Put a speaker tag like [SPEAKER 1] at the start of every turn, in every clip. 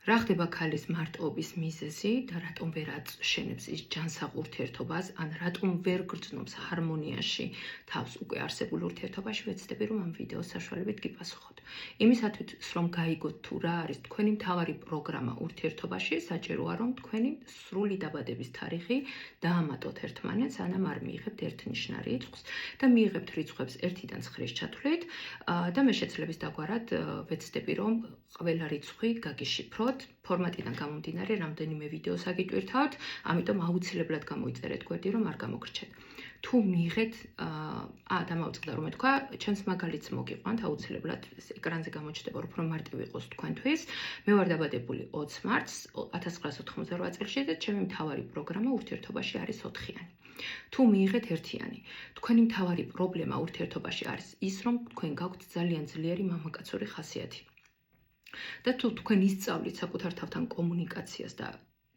[SPEAKER 1] რა ხდება ქალის მარტოობის მიზეზი და რატომ ვერ აშენებს ის ჯანსაღ ურთიერთობას, ან რატომ ვერ გრძნობს ჰარმონიაში თავს უკვე არსებულ ურთიერთობაში, ვეცდები რომ ამ ვიდეოს საშუალებით გიპასუხოთ. იმისათვის რომ გაიგოთ თუ რა არის თქვენი მთავარი პროგრამა ურთიერთობაში, საჭიროა რომ თქვენი სრული დაბადების თარიღი დაამატოთ ერთმანეთს, სანამ არ მიიღებთ ერთნიშნა რიცხვს და მიიღებთ რიცხვებს 1-დან 9-ის ჩათვლით და მე შეცლების დაგვარად ვეცდები რომ ყველა რიცხვი გაგიშიფროთ. ფორმატიდან გამომდინარე რამდენიმე ვიდეოს აგიტვირთავთ, ამიტომ აუცილებლად გამოიწერეთ გვერდი, რომ არ გამოგრჩეთ. თუ მიიღეთ, დამავიწყდა რომ თქვა, ჩემს მაგალითს მოგიყვანთ, აუცილებლად ეკრანზე გამოჩნდება, უფრო მარტივი იყოს თქვენთვის. მე ვარ დაბადებული 20 მარტს 1998 წელს და ჩემი მთავარი პროგრამა ურთიერთობაში არის 4-იანი. თუ მიიღეთ ერთიანი, თქვენი მთავარი პრობლემა ურთიერთობაში არის ის, რომ თქვენ გაქვთ ძალიან ძლიერი მამაკაცური ხასიათი. და თუ თქვენ ისწავლით საკუთარ თავთან კომუნიკაციას და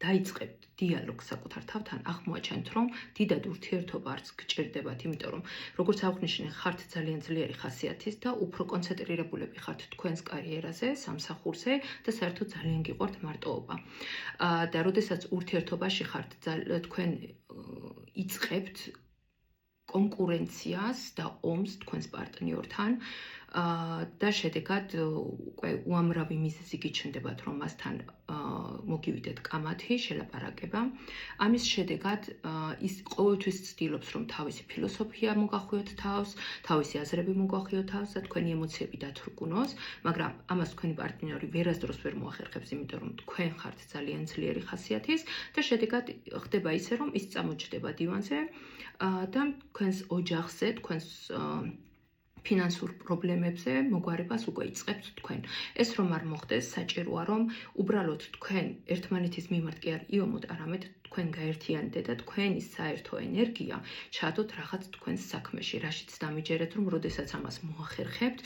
[SPEAKER 1] დაიწყებთ დიალოგს საკუთარ თავთან, აღმოაჩენთ, რომ დიდად ურთიერთობა არც გჭირდებათ, იმიტომ რომ როგორც აღვნიშნე, ხართ ძალიან ძლიერი ხასიათის და უფრო კონცენტრირებულები ხართ თქვენს კარიერაზე, სამსახურზე და საერთოდ ძალიან გიყვართ მარტოობა. და როდესაც ურთიერთობაში ხართ, თქვენ იწყებთ კონკურენციას და ომს თქვენს პარტნიორთან და შედეგად უკვე უამრავი მიზეზი გიჩნდებათ, რომ მასთან მოგივიდეთ კამათი, შელაპარაკება. ამის შედეგად ის ყოველთვის ცდილობს, რომ თავისი ფილოსოფია მოგახვიოთ თავს, თავისი აზრები მოგახვიოთ თავს და თქვენი ემოციები დათრგუნოს, მაგრამ ამას თქვენი პარტნიორი ვერასდროს ვერ მოახერხებს, იმიტომ რომ თქვენ ხართ ძალიან ძლიერი ხასიათის და შედეგად ხდება ისე, რომ ის წამოჯდება დივანზე და თქვენს ოჯახზე, თქვენს ფინანსურ პრობლემებზე მოგვარებას უკვე იწყებთ თქვენ. ეს რომ არ მოხდეს, საჭიროა რომ უბრალოდ თქვენ ერთმანეთის მიმართ კი არ იომოთ, არამედ თქვენ გაერთიანდეთ და თქვენი საერთო ენერგია ჩაადოთ რაღაც თქვენს საქმეში, რაშიც დამიჯერეთ, რომ როდესაც ამას მოახერხებთ,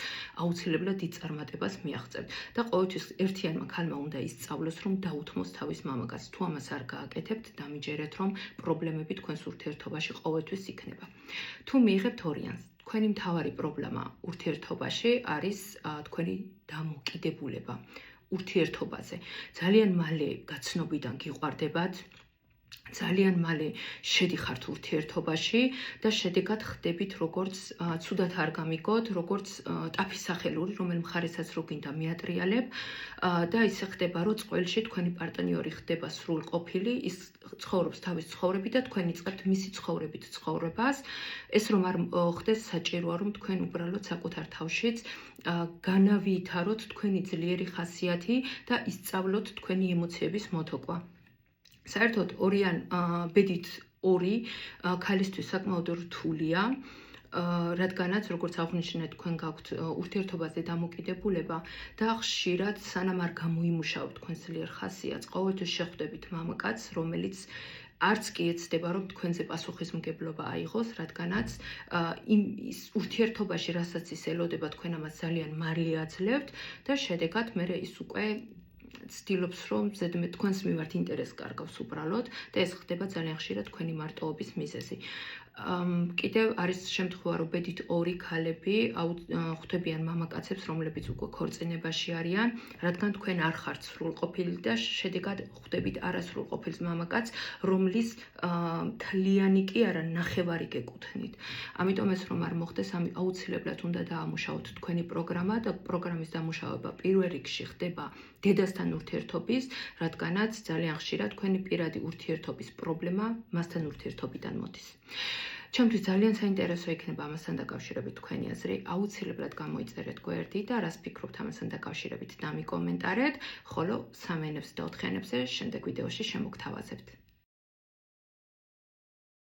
[SPEAKER 1] აუცილებლად დიდ წარმატებას მიაღწევთ. და ყოველთვის ერთიანმა ქალმა უნდა ისწავლოს, რომ დაუთმოს თავის მამაკაცს. თუ ამას არ გააკეთებთ, დამიჯერეთ, რომ პრობლემები თქვენს ურთიერთობაში ყოველთვის იქნება. თუ მიიღებთ ორიანს, თქვენი მთავარი პრობლემა ურთიერთობაში არის თქვენი დამოკიდებულება ურთიერთობაზე. ძალიან მალე გაცნობიდან გიყვარდებათ, ძალიან მალე შედიხართ ურთიერთობაში და შედეგად ხდებით როგორც ცუდად არ გამიგოთ, როგორც ტაფისახელური, რომელ მხარესაც რო გინდა მიატრიალებ და ისე ხდება, რომ წყვილში თქვენი პარტნიორი ხდება სრულყოფილი, ის ცხოვრობს თავის ცხოვრებით და თქვენ იწყებთ მისი ცხოვრებით ცხოვრებას. ეს რომ არ ხდეს, საჭიროა რომ თქვენ უბრალოდ საკუთარ თავშიც განავითაროთ თქვენი ძლიერი ხასიათი და ისწავლოთ თქვენი ემოციების მოტოկვა. საერთოდ ორიან ბედით 2 ქალისთვის საკმაოდ რთულია, რადგანაც როგორც აღვნიშნე, თქვენ გაქვთ ურთიერთობაზე დამოკიდებულება და ხშირად სანამ არ გამოიმუშავოთ თქვენს ძლიერ ხასიათს, ყოველთვის შეხვდებით მამაკაცს, რომელიც არც კი ეცდება, რომ თქვენზე პასუხისმგებლობა აიღოს, რადგანაც ის ურთიერთობაში, რასაც ის ელოდება, თქვენ ამას ძალიან მალე აძლევთ და შედეგად მერე ის უკვე ცდილობს, რომ ზედმეტ თქვენს მიმართ ინტერესს კარგავს უბრალოდ და ეს ხდება ძალიან ხშირად თქვენი მარტოობის მიზეზი. კიდევ არის შემთხვევა, რომ ბედით 2 ქალები ხვდებიან მამაკაცებს, რომლებიც უკვე ქორწინებაში არიან, რადგან თქვენ არ ხართ სრულყოფილი და შედეგად ხვდებით არასრულყოფილს მამაკაცს, რომლის მთლიანი კი არა, ნახევარი გეკუთვნით. ამიტომ ეს რომ არ მოხდეს, აუცილებლად უნდა დაამუშავოთ თქვენი პროგრამა და პროგრამის დამუშავება პირველ რიგში ხდება დედასთან ურთიერთობის, რადგანაც ძალიან ხშირად თქვენი პირადი ურთიერთობის პრობლემა მასთან ურთიერთობიდან მოდის. ჩემთვის ძალიან საინტერესო იქნება ამასთან დაკავშირებით თქვენი აზრი, აუცილებლად გამოიწერეთ გვერდი და რას ფიქრობთ ამასთან დაკავშირებით დამიკომენტარეთ, ხოლო 3-იანებს და 4-იანებზე შემდეგ ვიდეოში შემოგთავაზებთ.